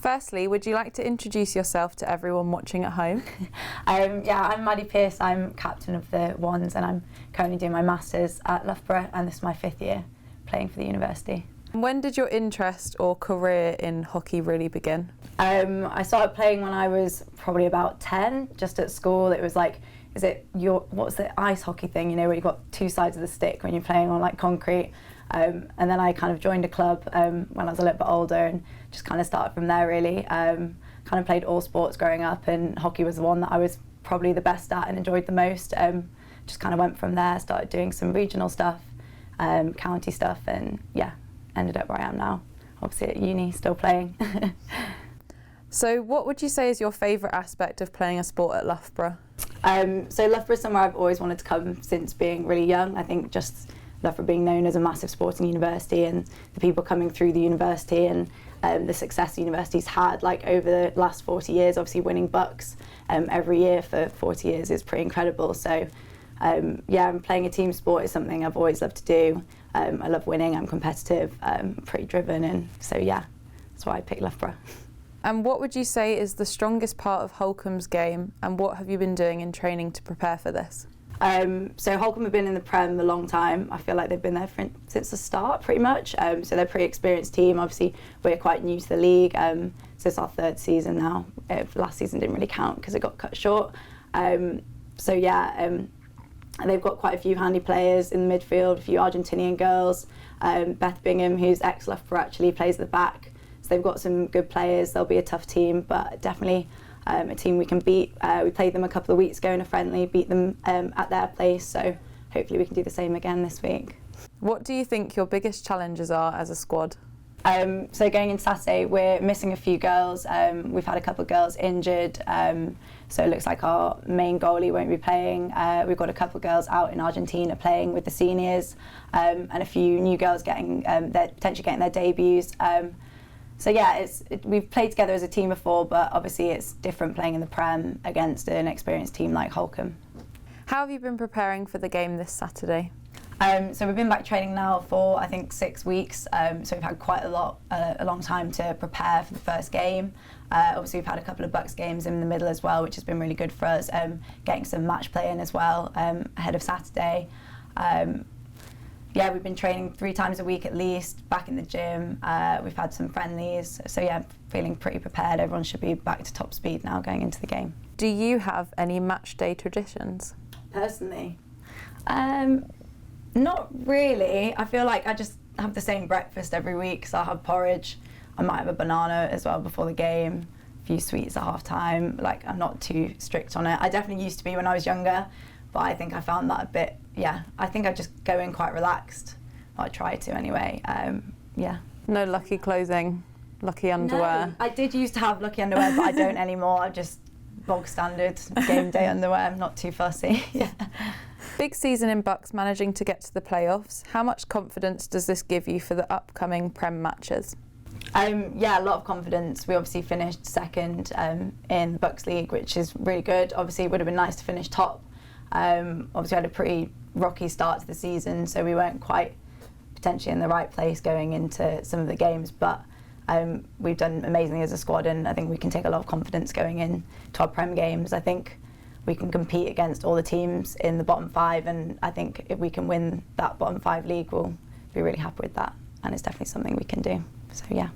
Firstly, would you like to introduce yourself to everyone watching at home? Yeah, I'm Maddie Pierce, I'm captain of the Wands and I'm currently doing my Masters at Loughborough and this is my 5th year playing for the university. When did your interest or career in hockey really begin? I started playing when I was probably about 10, just at school. It was like, what's the ice hockey thing, you know, where you've got two sides of the stick when you're playing on like concrete. And then I kind of joined a club when I was a little bit older and just kind of started from there really. Kind of played all sports growing up and hockey was the one that I was probably the best at and enjoyed the most. Just kind of went from there, started doing some regional stuff, county stuff, and yeah, ended up where I am now. Obviously at uni, still playing. So what would you say is your favourite aspect of playing a sport at Loughborough? So Loughborough is somewhere I've always wanted to come since being really young. I think just Loughborough being known as a massive sporting university and the people coming through the university and the success the university's had like over the last 40 years, obviously winning bucks every year for 40 years is pretty incredible. So yeah, playing a team sport is something I've always loved to do. I love winning, I'm competitive, pretty driven, and so yeah, that's why I picked Loughborough. And what would you say is the strongest part of Holcomb's game, and what have you been doing in training to prepare for this? So Holcomb have been in the Prem a long time. I feel like they've been there since the start, pretty much. So they're a pretty experienced team. Obviously, we're quite new to the league. So it's our 3rd season now. Last season didn't really count because it got cut short. So yeah, they've got quite a few handy players in the midfield, a few Argentinian girls. Beth Bingham, who's ex-Loughborough, actually plays the back. So they've got some good players. They'll be a tough team, but definitely a team we can beat. We played them a couple of weeks ago in a friendly, beat them at their place, so hopefully we can do the same again this week. What do you think your biggest challenges are as a squad? So going into Saturday, we're missing a few girls. We've had a couple of girls injured, so it looks like our main goalie won't be playing. We've got a couple of girls out in Argentina playing with the seniors, and a few new girls potentially getting their debuts. So yeah, we've played together as a team before, but obviously it's different playing in the Prem against an experienced team like Holcomb. How have you been preparing for the game this Saturday? So we've been back training now for I think 6 weeks, so we've had quite a long time to prepare for the first game. Obviously we've had a couple of Bucks games in the middle as well, which has been really good for us, getting some match play in as well ahead of Saturday. Yeah, we've been training 3 times a week at least, back in the gym. We've had some friendlies, so yeah, feeling pretty prepared. Everyone should be back to top speed now going into the game. Do you have any match day traditions? Personally, not really. I feel like I just have the same breakfast every week, so I'll have porridge. I might have a banana as well before the game, a few sweets at half time. Like, I'm not too strict on it. I definitely used to be when I was younger, but I think I found that a bit, yeah, I think I just go in quite relaxed. Well, I try to anyway, yeah. No lucky clothing, lucky underwear? No, I did used to have lucky underwear, but I don't anymore. I just bog standard game day underwear. I'm not too fussy. Yeah. Big season in Bucks, managing to get to the playoffs. How much confidence does this give you for the upcoming Prem matches? Yeah, a lot of confidence. We obviously finished 2nd in the Bucks League, which is really good. Obviously, it would have been nice to finish top. Obviously, we had a pretty rocky start to the season, so we weren't quite potentially in the right place going into some of the games, but we've done amazingly as a squad, and I think we can take a lot of confidence going in to our Prem games. I think we can compete against all the teams in the bottom 5, and I think if we can win that bottom 5 league, we'll be really happy with that, and it's definitely something we can do, so yeah.